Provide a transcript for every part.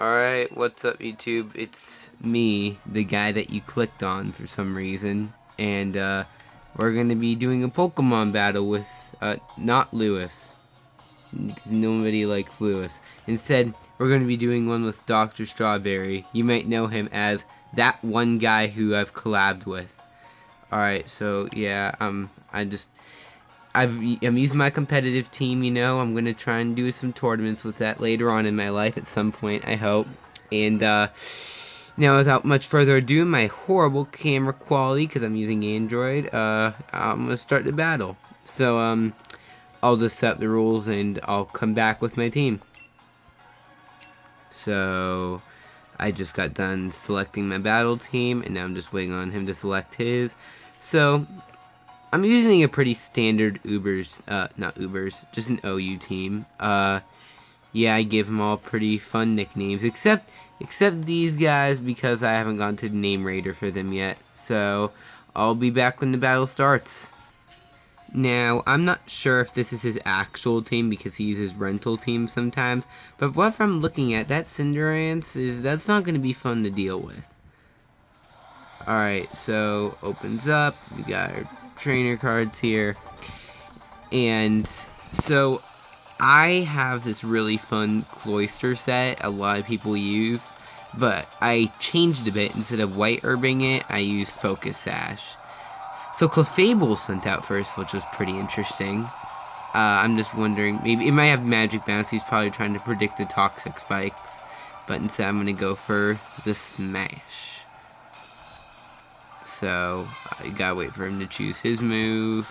Alright, what's up YouTube? It's me, the guy that you clicked on for some reason. And we're gonna be doing a Pokemon battle with not Lewis. Nobody likes Lewis. Instead, we're gonna be doing one with Dr.Stawberry. You might know him as that one guy who I've collabed with. Alright, so yeah, I'm using my competitive team, you know. I'm gonna try and do some tournaments with that later on in my life at some point, I hope. And now, without much further ado, my horrible camera quality, because I'm using Android, I'm gonna start the battle. So I'll just set the rules and I'll come back with my team. So I just got done selecting my battle team, and now I'm just waiting on him to select his. So I'm using a pretty standard just an OU team. Yeah, I give them all pretty fun nicknames, except these guys, because I haven't gone to the name raider for them yet. So I'll be back when the battle starts. Now, I'm not sure if this is his actual team, because he uses rental teams sometimes, but what I'm looking at, that Cinderace, that's not going to be fun to deal with. Alright, so opens up, we got our trainer cards here, and so I have this really fun CLOYSTER set a lot of people use, but I changed a bit. Instead of white herbing it, I used Focus Sash. So Clefable sent out first, which was pretty interesting. I'm just wondering, maybe it might have Magic Bounce. He's probably trying to predict the Toxic Spikes, but instead I'm going to go for the Smash. So you gotta wait for him to choose his move.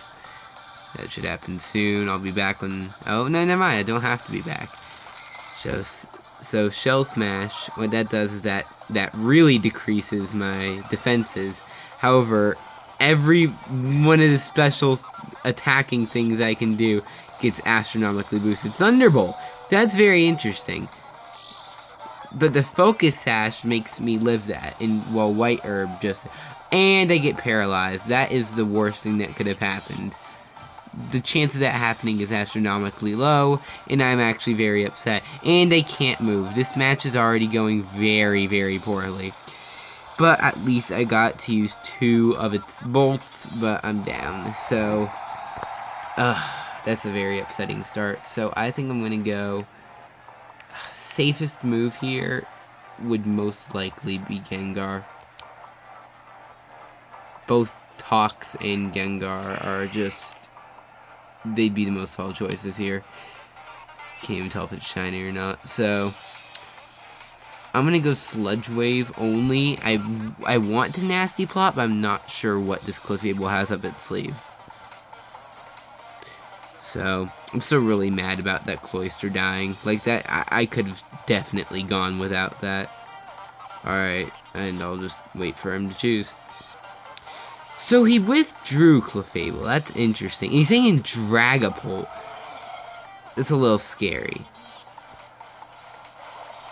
That should happen soon. I'll be back when... Oh, no, never mind. I don't have to be back. So Shell Smash, what that does is that really decreases my defenses. However, every one of the special attacking things I can do gets astronomically boosted. Thunderbolt! That's very interesting. But the Focus Sash makes me live that, while White Herb just... And I get paralyzed. That is the worst thing that could have happened. The chance of that happening is astronomically low, and I'm actually very upset. And I can't move. This match is already going very, very poorly. But at least I got to use 2 of its bolts, but I'm down. So, that's a very upsetting start. So I think I'm going to go... Safest move here would most likely be Gengar. Both Tox and Gengar are just... They'd be the most solid choices here. Can't even tell if it's shiny or not. So I'm gonna go Sludge Wave only. I want to Nasty Plot, but I'm not sure what this Clefable has up its sleeve. So I'm still really mad about that CLOYSTER dying. Like that, I could have definitely gone without that. Alright, and I'll just wait for him to choose. So he withdrew Clefable. That's interesting. He's saying Dragapult. That's a little scary.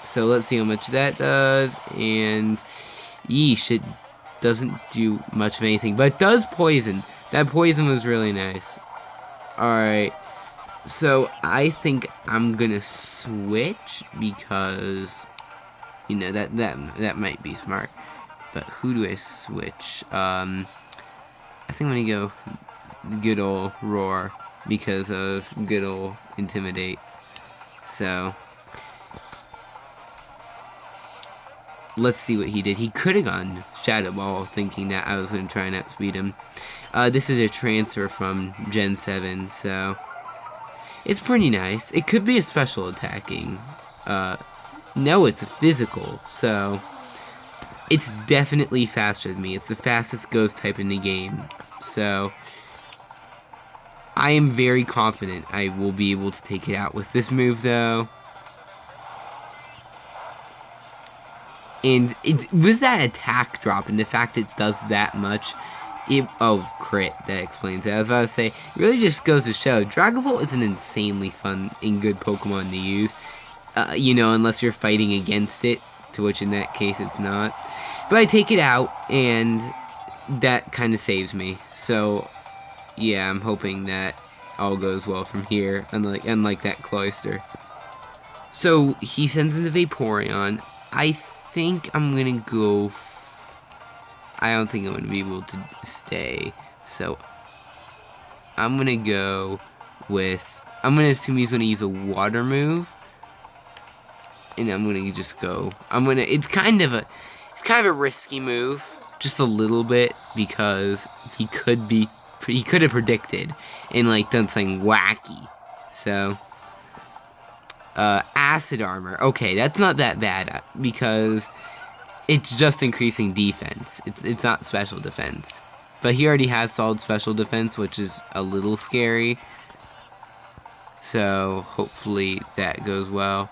So let's see how much that does. And yeesh, it doesn't do much of anything, but it does poison. That poison was really nice. Alright. So I think I'm gonna switch because, you know, that might be smart. But who do I switch? I think I'm gonna go good ol' Roar because of good ol' Intimidate. So let's see what he did. He could have gone Shadow Ball, thinking that I was gonna try and outspeed him. This is a transfer from Gen 7, so it's pretty nice. It could be a special attacking. No, it's a physical, so it's definitely faster than me. It's the fastest ghost type in the game. So I am very confident I will be able to take it out with this move, though. And with that attack drop and the fact it does that much, oh, crit, that explains it. I was about to say, it really just goes to show, Dragapult is an insanely fun and good Pokemon to use. You know, unless you're fighting against it, to which in that case it's not. But I take it out, and that kind of saves me. So, yeah, I'm hoping that all goes well from here, unlike that CLOYSTER. So he sends in the Vaporeon. I think I'm gonna go. I don't think I'm gonna be able to stay. So I'm gonna go with. I'm gonna assume he's gonna use a water move, and I'm gonna just go. It's kind of a risky move, just a little bit, because he could have predicted and like done something wacky. So acid armor. Okay, that's not that bad because it's just increasing defense. It's not special defense. But he already has solid special defense, which is a little scary. So hopefully that goes well.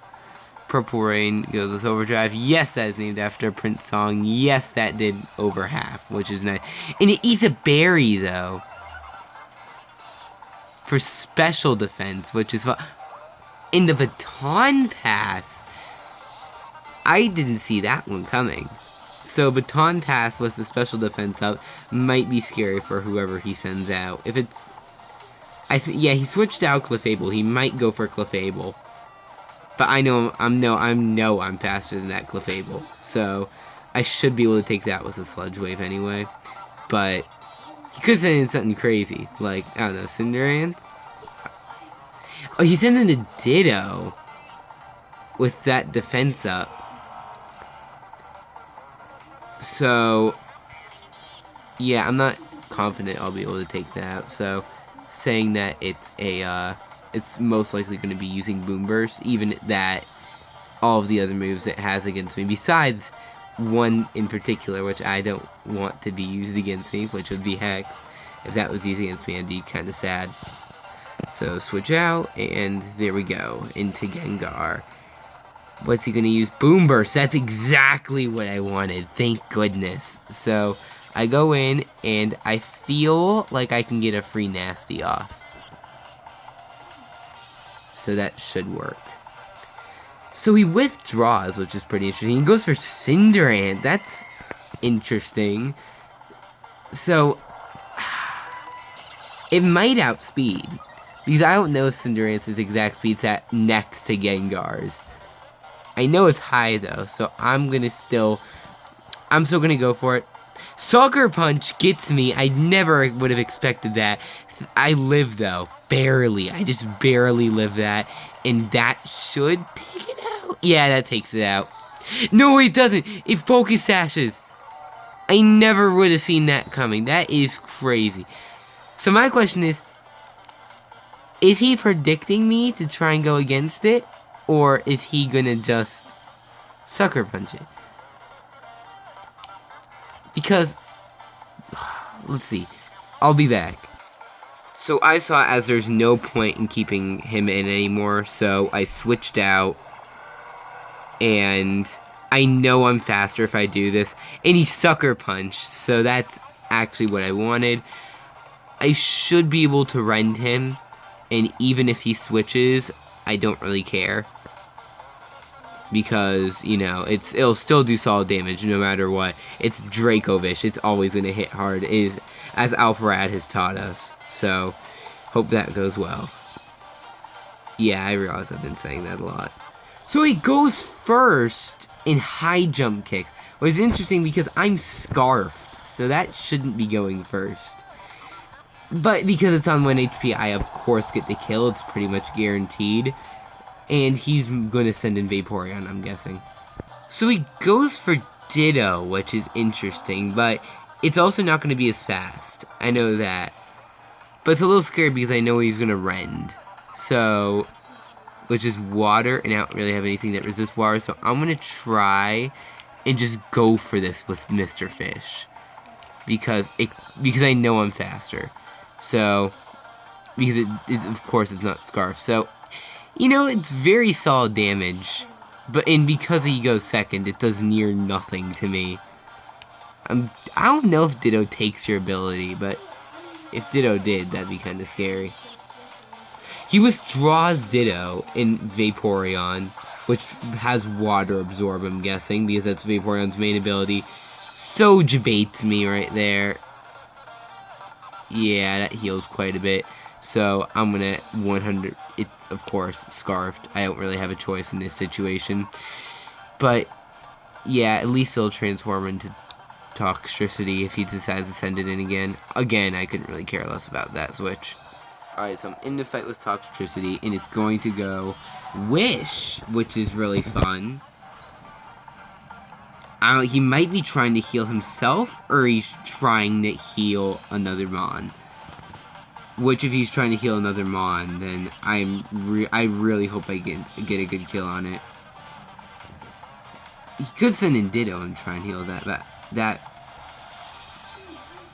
Purple Rain goes with Overdrive. Yes, that is named after a Prince song. Yes, that did over half, which is nice. And it eats a berry, though. For special defense, which is fun. In the Baton Pass, I didn't see that one coming. So Baton Pass with the special defense up might be scary for whoever he sends out. If it's... yeah, he switched out Clefable. He might go for Clefable. But I know I'm faster than that Clefable. So I should be able to take that with a Sludge Wave anyway. But he could send in something crazy. Like, I don't know, Cinderace? Oh, he sends in a Ditto with that defense up. So, yeah, I'm not confident I'll be able to take that out. So, saying that it's most likely going to be using Boom Burst, even that all of the other moves it has against me, besides one in particular, which I don't want to be used against me, which would be Hex. If that was used against me, I'd be kind of sad. So, switch out, and there we go, into Gengar. What's he gonna use? Boom Burst. That's exactly what I wanted. Thank goodness. So I go in and I feel like I can get a free Nasty off. So that should work. So he withdraws, which is pretty interesting. He goes for Cinderace. That's interesting. So it might outspeed, because I don't know Cinderace's exact speed set next to Gengar's. I know it's high though, so I'm still gonna go for it. Sucker Punch gets me. I never would have expected that. I live though, barely. I just barely live that, and that should take it out. Yeah, that takes it out. No, it doesn't. It Focus Sashes. I never would have seen that coming. That is crazy. So my question is he predicting me to try and go against it? Or is he gonna just Sucker Punch it? Because, let's see, I'll be back. So I saw as there's no point in keeping him in anymore, so I switched out, and I know I'm faster if I do this, and he Sucker Punched, so that's actually what I wanted. I should be able to rend him, and even if he switches, I don't really care. Because, you know, it'll still do solid damage no matter what. It's Dracovish. It's always going to hit hard, as Alpharad has taught us. So, hope that goes well. Yeah, I realize I've been saying that a lot. So he goes first in high jump kick, which is interesting because I'm Scarfed. So that shouldn't be going first. But because it's on 1 HP, I of course get the kill. It's pretty much guaranteed. And he's going to send in Vaporeon, I'm guessing. So he goes for Ditto, which is interesting, but it's also not going to be as fast. I know that. But it's a little scary because I know he's going to Rend. So, which is water, and I don't really have anything that resists water, so I'm going to try and just go for this with Mr. Fish. Because I know I'm faster. So, because of course it's not Scarf. So, you know, it's very solid damage, and because he goes second, it does near nothing to me. I don't know if Ditto takes your ability, but if Ditto did, that'd be kind of scary. He withdraws Ditto in Vaporeon, which has Water Absorb, I'm guessing, because that's Vaporeon's main ability. So debates me right there. Yeah, that heals quite a bit. So I'm gonna 100. It's of course Scarfed. I don't really have a choice in this situation. But yeah, at least it'll transform into Toxtricity if he decides to send it in again. Again, I couldn't really care less about that switch. Alright, so I'm in the fight with Toxtricity, and it's going to go Wish, which is really fun. He might be trying to heal himself, or he's trying to heal another Mon. Which, if he's trying to heal another Mon, then I really hope I get a good kill on it. He could send in Ditto and try and heal that.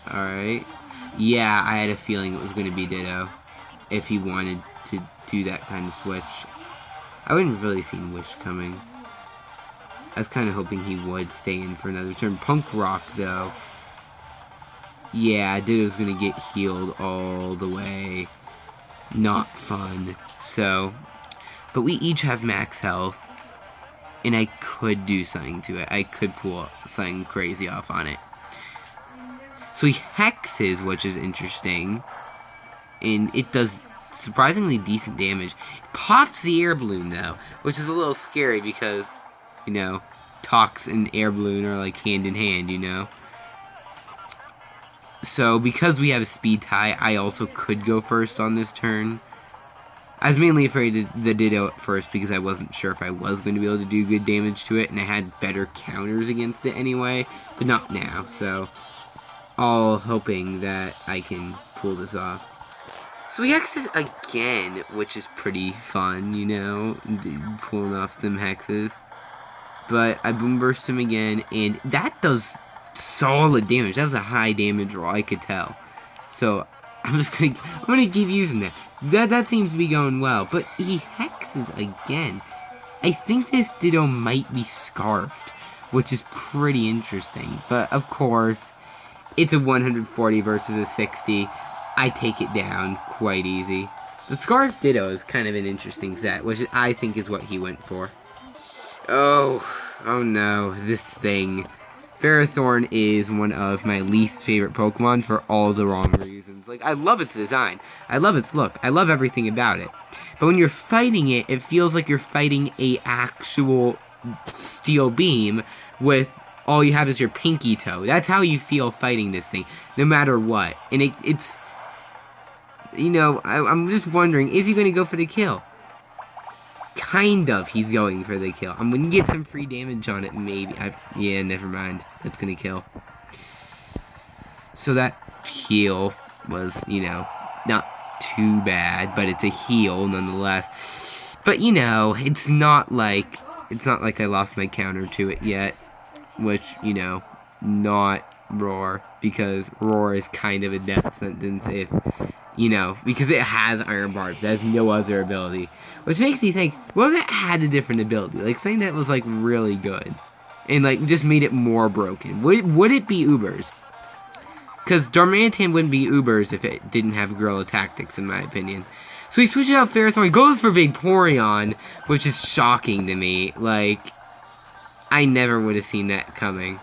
Alright. Yeah, I had a feeling it was going to be Ditto. If he wanted to do that kind of switch. I wouldn't have really seen Wish coming. I was kind of hoping he would stay in for another turn. Punk Rock, though. Yeah, Ditto's going to get healed all the way. Not fun. So, but we each have max health. And I could do something to it. I could pull something crazy off on it. So he hexes, which is interesting. And it does surprisingly decent damage. It pops the air balloon, though. Which is a little scary because, you know, Tox and air balloon are like hand in hand, you know. So because we have a speed tie, I also could go first on this turn. I was mainly afraid of the Ditto at first because I wasn't sure if I was going to be able to do good damage to it, and I had better counters against it anyway, but not now, so all hoping that I can pull this off. So he hexes again, which is pretty fun, you know, pulling off them hexes. But I boom burst him again, and that does solid damage. That was a high damage roll, I could tell. So I'm gonna keep using that. That seems to be going well, but he hexes again. I think this Ditto might be Scarfed, which is pretty interesting. But of course, it's a 140 versus a 60. I take it down quite easy. The Scarfed Ditto is kind of an interesting set, which I think is what he went for. Oh no, this thing. Ferrothorn is one of my least favorite Pokemon for all the wrong reasons. Like, I love its design. I love its look. I love everything about it. But when you're fighting it, it feels like you're fighting a actual steel beam with all you have is your pinky toe. That's how you feel fighting this thing, no matter what. And it's, you know, I'm just wondering, is he going to go for the kill? Kind of, he's going for the kill. I'm going to get some free damage on it, maybe. Yeah, never mind. That's going to kill. So that heal was, you know, not too bad, but it's a heal nonetheless. But, you know, it's not like I lost my counter to it yet, which, you know, not Roar, because Roar is kind of a death sentence if, you know, because it has Iron Barbs. It has no other ability. Which makes me think, what if it had a different ability? Like, something that was, like, really good. And, like, just made it more broken. Would it be Ubers? Because Darmanitan wouldn't be Ubers if it didn't have Gorilla Tactics, in my opinion. So he switches out Ferrothorn, goes for Vaporeon, which is shocking to me. Like, I never would have seen that coming.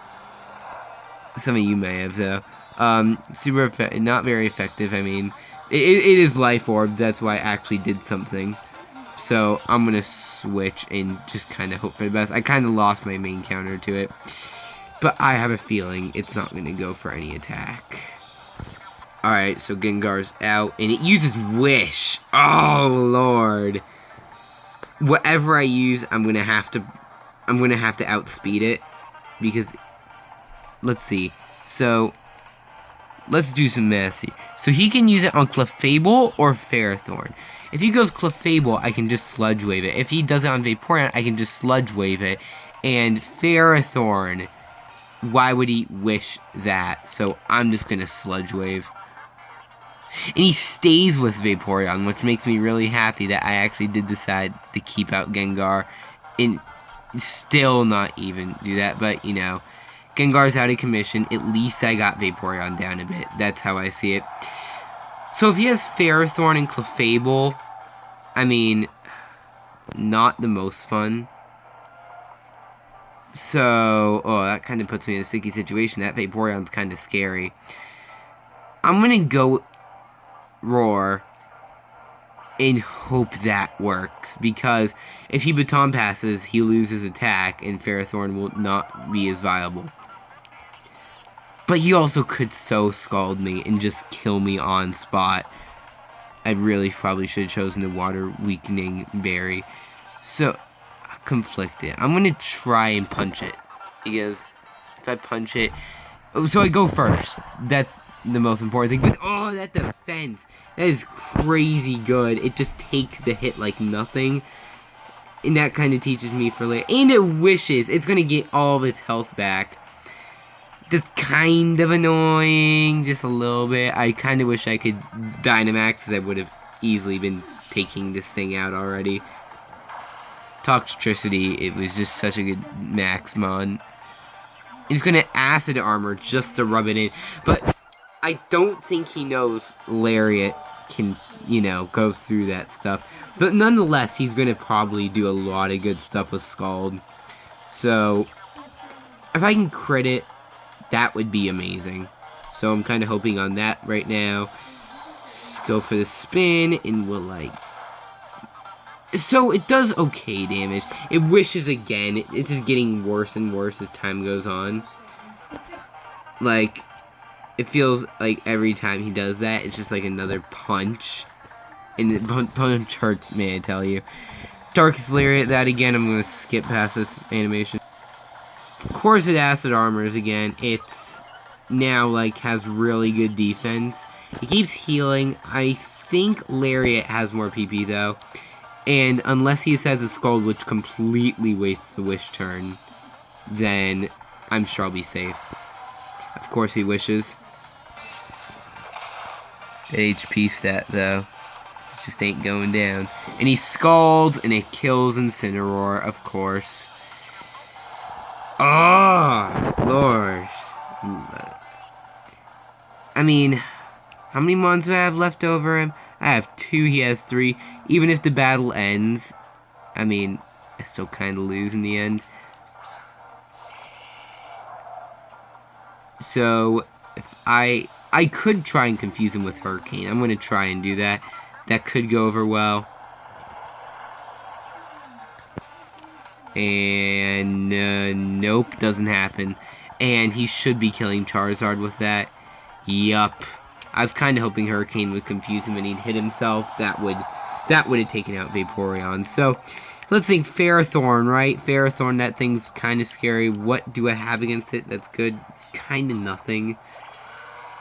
Some of you may have, though. Not very effective, I mean. It is Life Orb, that's why I actually did something. So I'm going to switch and just kind of hope for the best. I kind of lost my main counter to it. But I have a feeling it's not going to go for any attack. Alright, so Gengar's out. And it uses Wish. Oh, Lord. Whatever I use, I'm going to have to outspeed it. Because, let's see. So, let's do some math here. So he can use it on Clefable or Ferrothorn. If he goes Clefable, I can just Sludge Wave it. If he does it on Vaporeon, I can just Sludge Wave it. And Ferrothorn, why would he wish that? So I'm just going to Sludge Wave. And he stays with Vaporeon, which makes me really happy that I actually did decide to keep out Gengar. And still not even do that, but, you know, Gengar's out of commission. At least I got Vaporeon down a bit. That's how I see it. So if he has Ferrothorn and Clefable, I mean, not the most fun. So, oh, that kind of puts me in a sticky situation. That Vaporeon's kind of scary. I'm going to go Roar and hope that works, because if he baton passes, he loses attack, and Ferrothorn will not be as viable. But he also could so scald me and just kill me on spot. I really probably should have chosen the water weakening berry. So, conflicted. I'm gonna try and punch it, because if I punch it, so I go first. That's the most important thing. But oh, that defense, that is crazy good. It just takes the hit like nothing, and that kind of teaches me for later. And it wishes it's gonna get all of its health back. That's kind of annoying, just a little bit. I kind of wish I could Dynamax, because I would have easily been taking this thing out already. Toxtricity, it was just such a good Maxmon. He's gonna Acid Armor just to rub it in, but I don't think he knows Lariat can, you know, go through that stuff. But nonetheless, he's gonna probably do a lot of good stuff with Scald. So, if I can crit it, that would be amazing. So I'm kind of hoping on that right now. Just go for the spin, and we'll like... So it does okay damage. It wishes again. It's just getting worse and worse as time goes on. Like, it feels like every time he does that, it's just like another punch. And the punch hurts, may I tell you. Darkest Lariat, that again, I'm going to skip past this animation. Of course it Acid Armors again. It's now, like, has really good defense. It keeps healing. I think Lariat has more PP, though. And unless he says a Scald, which completely wastes the Wish turn, then I'm sure I'll be safe. Of course he wishes. That HP stat, though, just ain't going down. And he Scalds, and it kills Incineroar, of course. Oh, Lord. I mean, how many mons do I have left over him? I have 2, he has 3. Even if the battle ends, I mean, I still kind of lose in the end. So, if I could try and confuse him with Hurricane. I'm going to try and do that. That could go over well. And, nope, doesn't happen. And he should be killing Charizard with that. Yup. I was kind of hoping Hurricane would confuse him and he'd hit himself. That would have taken out Vaporeon. So, let's think Ferrothorn, right? Ferrothorn, that thing's kind of scary. What do I have against it that's good? Kind of nothing.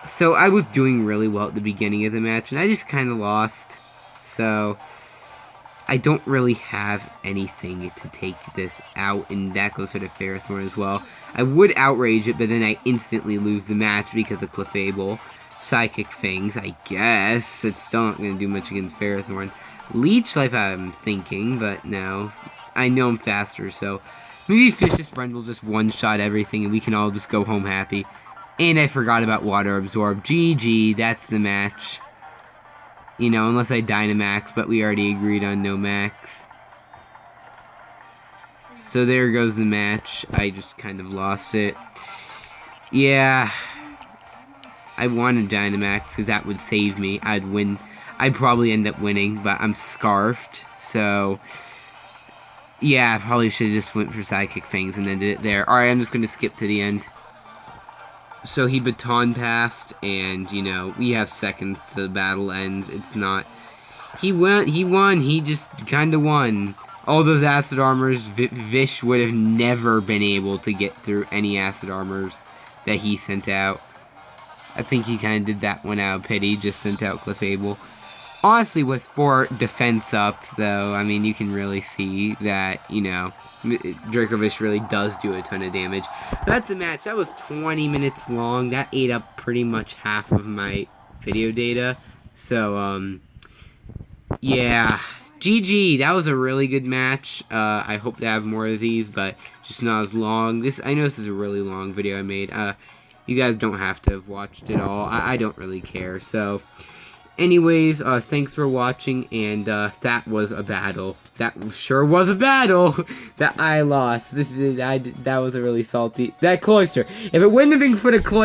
So, I was doing really well at the beginning of the match, and I just kind of lost. So, I don't really have anything to take this out, and that goes for the Ferrothorn as well. I would Outrage it, but then I instantly lose the match because of Clefable. Psychic Fangs, I guess. It's still not going to do much against Ferrothorn. Leech Life, I'm thinking, but no. I know I'm faster, so maybe Fish's Friend will just one-shot everything and we can all just go home happy. And I forgot about Water Absorb. GG, that's the match. You know, unless I Dynamax, but we already agreed on no max. So there goes the match. I just kind of lost it. Yeah. I wanted Dynamax because that would save me. I'd win. I'd probably end up winning, but I'm scarfed. So, yeah, I probably should have just went for Psychic Fangs and then did it there. Alright, I'm just going to skip to the end. So he baton passed, and, you know, we have seconds till the battle ends. It's not... He won, he just kind of won. All those Acid Armors, Vish would have never been able to get through any Acid Armors that he sent out. I think he kind of did that one out of pity, just sent out Clefable. Honestly, with 4 defense ups, though, I mean, you can really see that, you know, Dracovish really does do a ton of damage. That's the match. That was 20 minutes long. That ate up pretty much half of my video data. So, yeah. GG. That was a really good match. I hope to have more of these, but just not as long. I know this is a really long video I made. You guys don't have to have watched it all. I don't really care. So, anyways, thanks for watching, and that was a battle. That sure was a battle that I lost. That was a really salty... That Cloyster. If it wouldn't have been for the Cloyster...